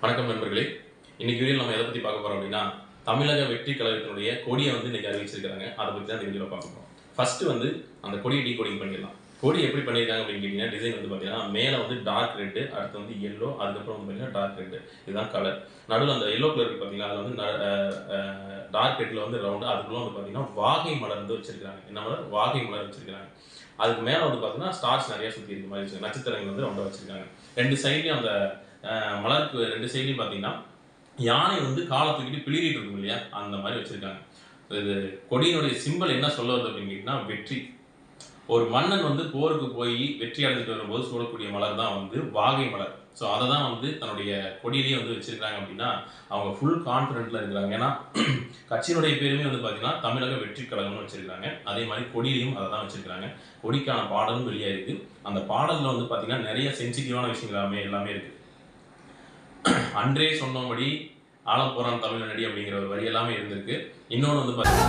வணக்கம் நண்பர்களே. இன்னைக்கு வீடியோவில் நம்ம எதை பற்றி பார்க்க போகிறோம் அப்படின்னா, தமிழக வெற்றி கழகத்தினுடைய கொடியை வந்து இன்னைக்கு அறிவிச்சிருக்காங்க. அதை பற்றி தான் இந்த வீடியோவில் பார்க்க போகிறோம். ஃபர்ஸ்ட் வந்து அந்த கொடியை டீகோடிங் பண்ணிடலாம். கொடி எப்படி பண்ணியிருக்காங்க அப்படின்னு கேட்டிங்கன்னா, டிசைன் வந்து பார்த்தீங்கன்னா மேலே வந்து டார்க் ரெட்டு, அடுத்து வந்து எல்லோ, அதுக்கப்புறம் வந்து பார்த்தீங்கன்னா டார்க் ரெட்டு. இதுதான் கலர். நடுவில் அந்த எல்லோ கலர் பார்த்தீங்கன்னா அதில் வந்து டார்க் ரெட்டில் வந்து ரவுண்டு, அதுக்குள்ள வந்து பார்த்தீங்கன்னா வாகை மலர் வந்து வச்சிருக்காங்க. என்ன மலர்? வாகை மலர் வச்சிருக்காங்க. அதுக்கு மேலே வந்து பார்த்தீங்கன்னா ஸ்டார்ஸ் நிறைய சுற்றி இருக்க மாதிரி வச்சிருக்காங்க. நட்சத்திரங்கள் வந்து ரவுண்டாக வச்சிருக்காங்க. ரெண்டு சைட்லையும் அந்த மலருக்கு ரெண்டு சைட்லையும் பார்த்தீங்கன்னா யானை வந்து காலை தூக்கிட்டு பிளிரிட்டு இருக்கும் இல்லையா, அந்த மாதிரி வச்சிருக்காங்க. இது கொடியினுடைய சிம்பிள் என்ன சொல்ல வருது அப்படின்னு கேட்டிங்கன்னா, வெற்றி. ஒரு மன்னன் வந்து போருக்கு போய் வெற்றி அடைஞ்சிட்டு வரும்போது சூடக்கூடிய மலர் தான் வந்து வாகை மலர். ஸோ அதை தான் வந்து தன்னுடைய கொடியிலேயே வந்து வச்சிருக்காங்க அப்படின்னா அவங்க ஃபுல் கான்ஃபிடென்ட்ல இருக்கிறாங்க. ஏன்னா கட்சியினுடைய பேருமே வந்து பார்த்தீங்கன்னா தமிழக வெற்றி கழகம்னு வச்சிருக்காங்க. அதே மாதிரி கொடியிலையும் அதை தான் வச்சிருக்காங்க. கொடிக்கான பாடலும் வெளியாக இருக்கு. அந்த பாடலில் வந்து பார்த்தீங்கன்னா நிறைய சென்சிட்டிவான விஷயங்கள் எல்லாமே இருக்கு. அன்றே சொன்னபடி ஆலப்போறான் தமிழ் நடி அப்படிங்கிற ஒரு வரி எல்லாமே இருந்திருக்கு. இன்னொன்று வந்து பார்த்தீங்கன்னா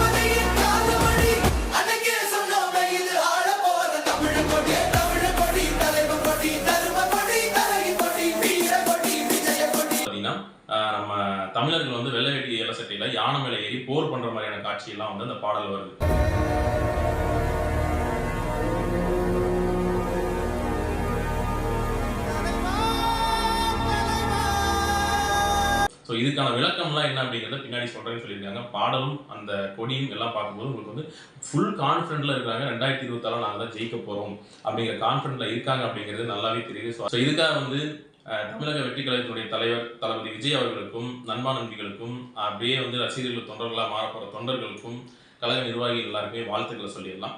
நம்ம தமிழர்கள் வந்து வெள்ளை வேட்டி இலை சட்டையில யானை மேலே ஏறி போர் பண்ற மாதிரியான காட்சியெல்லாம் வந்து அந்த பாடல் வருது. ஸோ இதுக்கான விளக்கம்லாம் என்ன அப்படிங்கிறத பின்னாடி சொல்கிறேன்னு சொல்லியிருக்காங்க. பாடலும் அந்த கொடியும் எல்லாம் பார்க்கும்போது உங்களுக்கு வந்து ஃபுல் கான்ஃபிடென்ட்ல இருக்காங்க. 2026 நாங்கள் தான் ஜெயிக்க போகிறோம் அப்படிங்கிற கான்ஃபிடென்ட்ல இருக்காங்க அப்படிங்கிறது நல்லாவே தெரியுது. ஸோ இதுக்காக வந்து தமிழக வெற்றி கழகத்தினுடைய தலைவர் தளபதி விஜய் அவர்களுக்கும் நண்பா நண்பிகளுக்கும் அப்படியே வந்து ரசிகர்கள் தொண்டர்களாக மாறப்போகிற தொண்டர்களுக்கும் கழக நிர்வாகிகள் எல்லாருக்குமே வாழ்த்துக்களை சொல்லிடலாம்.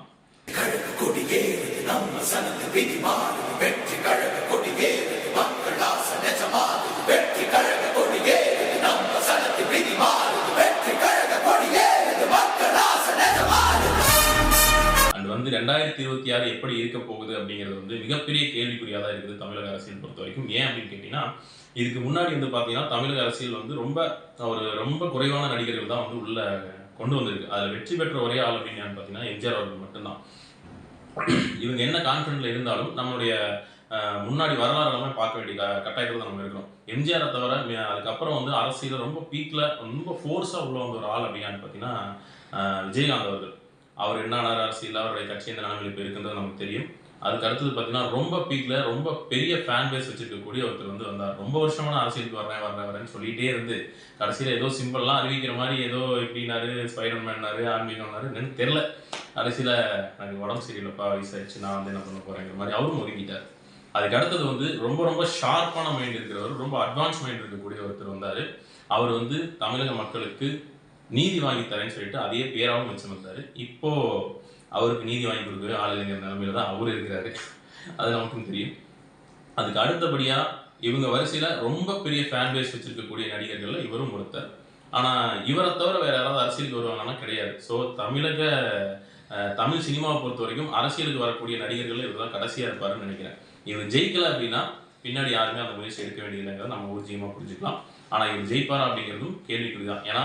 வந்து 2026 எப்படி இருக்க போகுது அப்படிங்கிறது வந்து மிகப்பெரிய கேள்விக்குறியாக தான் இருக்குது தமிழக அரசியல் பொறுத்த வரைக்கும். ஏன் அப்படின்னு கேட்டீங்கன்னா, இதுக்கு முன்னாடி வந்து பார்த்தீங்கன்னா தமிழக அரசியல் வந்து ரொம்ப குறைவான நடிகர்கள் தான் வந்து உள்ள கொண்டு வந்திருக்கு. அதில் வெற்றி பெற்ற ஒரே ஆள் அப்படின்னு பார்த்தீங்கன்னா எம்ஜிஆர் அவர்கள் மட்டும்தான். இவங்க என்ன கான்ஃபிடென்ட்ல இருந்தாலும் நம்மளுடைய முன்னாடி வரலாறு எல்லாமே பார்க்க வேண்டிய கட்டாயத்தில் நம்ம இருக்கிறோம். எம்ஜிஆரை தவிர அதுக்கப்புறம் வந்து அரசியல் ரொம்ப பீக்ல ரொம்ப ஃபோர்ஸாக உள்ள வந்த ஒரு ஆள் அப்படின்னு பார்த்தீங்கன்னா விஜயகாந்த் அவர்கள். அவர் என்ன அரசியல், அவருடைய கட்சி எந்த நிலைமையில் இப்போ இருக்குன்றது நமக்கு தெரியும். அதுக்கு அடுத்தது பார்த்தீங்கன்னா ரொம்ப பீக்ல ரொம்ப பெரிய ஃபேன் பேஸ் வச்சிருக்கக்கூடிய ஒருத்தர் வந்து வந்தார். ரொம்ப வருஷமான அரசியலுக்கு வரேன்னு சொல்லிட்டே இருந்து கடைசியில் ஏதோ சிம்பிள்லாம் அறிவிக்கிற மாதிரி ஏதோ எப்படின்னாரு, ஸ்பைடர்மேன்னாரு, ஆன்மீகம்னாரு என்னன்னு தெரில. கடைசியில் எனக்கு உடம்பு சரியில்லைப்பா, வயசாயிடுச்சு, நான் வந்து என்ன பண்ண போறேங்கிற மாதிரி அவரும் ஒதுக்கிட்டார். அதுக்கு அடுத்தது வந்து ரொம்ப ஷார்ப்பான மைண்ட் இருக்கிறவர், ரொம்ப அட்வான்ஸ் மைண்ட் இருக்கக்கூடிய ஒருத்தர் வந்தார். அவர் வந்து தமிழக மக்களுக்கு நீதி வாங்கி தரேன்னு சொல்லிட்டு அதே பேராகவும் மிச்சம் வந்தார். இப்போ அவருக்கு நீதி வாங்கி கொடுக்கவே ஆள் இல்லைங்கிற நிலைமையில தான் அவர் இருக்கிறாரு. அது நமக்கும் தெரியும். அதுக்கு அடுத்தபடியாக இவங்க வரிசையில் ரொம்ப பெரிய ஃபேன் பேஸ் வச்சிருக்கக்கூடிய நடிகர்கள் இவரும் ஒருத்தர். ஆனால் இவரை தவிர வேற யாராவது அரசியலுக்கு வருவாங்கன்னா கிடையாது. ஸோ தமிழ் சினிமாவை பொறுத்த வரைக்கும் அரசியலுக்கு வரக்கூடிய நடிகர்கள் இவர் தான் கடைசியாக இருப்பாருன்னு நினைக்கிறேன். இவர் ஜெயிக்கல அப்படின்னா பின்னாடி யாருமே அந்த முயற்சி எடுக்க வேண்டியதுங்கிறத நம்ம ஊர்ஜியமாக புரிஞ்சுக்கலாம். ஆனால் இவர் ஜெயிப்பாரா அப்படிங்கிறதும் கேள்விக்குறி தான். ஏன்னா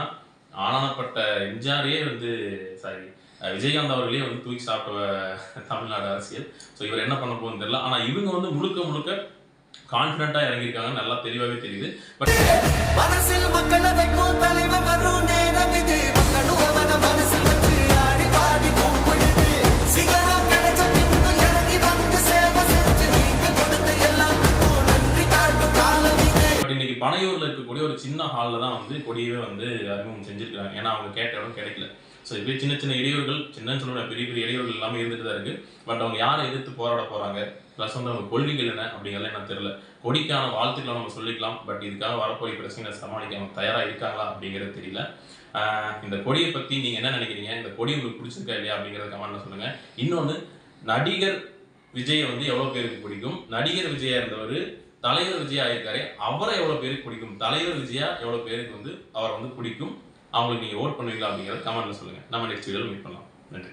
ஆனானப்பட்ட எம்ஜிஆரே வந்து விஜயகாந்த் அவர்களே வந்து தூக்கி சாப்பிட்ட தமிழ்நாடு அரசியல். ஸோ இவர் என்ன பண்ண போகுதுன்னு தெரியல. ஆனால் இவங்க வந்து முழுக்க கான்ஃபிடென்ட்டாக இறங்கியிருக்காங்க, நல்லா தெளிவாகவே தெரியுது. பட் இன்னைக்கு பனையூர்ல இருக்கக்கூடிய ஒரு சின்ன ஹாலில் தான் வந்து கொடியவே வந்து அறிமுகம் செஞ்சிருக்காங்க. ஏன்னா அவங்க கேட்ட இடம் கிடைக்கல. ஸோ இப்படி சின்ன இடையூறுகள், சின்னன்னு சொல்லுவாங்க, பெரிய இடையூறுகள் எல்லாமே இருந்துட்டு தான் இருக்கு. பட் அவங்க யாரை எதிர்த்து போராட போறாங்க, ப்ளஸ் வந்து அவங்க கொள்கைகள் என்ன அப்படிங்கிறத எனக்கு தெரியல. கொடிக்கான வாழ்த்துக்களை நம்ம சொல்லிக்கலாம். பட் இதுக்காக வரப்போய் பிரச்சனைகளை சமாளிக்க அவங்க தயாராக இருக்காங்களா அப்படிங்கிறது தெரியல. இந்த கொடியை பற்றி நீங்கள் என்ன நினைக்கிறீங்க? இந்த கொடி உங்களுக்கு பிடிச்சிருக்கா இல்லையா அப்படிங்கிறத கமெண்ட்ல சொல்லுங்க. இன்னொன்று, நடிகர் விஜயை வந்து எவ்வளோ பேருக்கு பிடிக்கும்? நடிகர் விஜயா இருந்தவர் தலைவர் விஜயா ஆயிருக்காரு, அவரை எவ்வளோ பேருக்கு பிடிக்கும்? தலைவர் விஜயா எவ்வளோ பேருக்கு வந்து அவரை வந்து பிடிக்கும்? அவங்களுக்கு நீங்கள் ஓட் பண்ணுவீங்களா அப்படிங்கிறத கமெண்ட்ல சொல்லுங்க. நம்ம நெக்ஸ்ட் வீடியோவில் மீட் பண்ணலாம். நன்றி.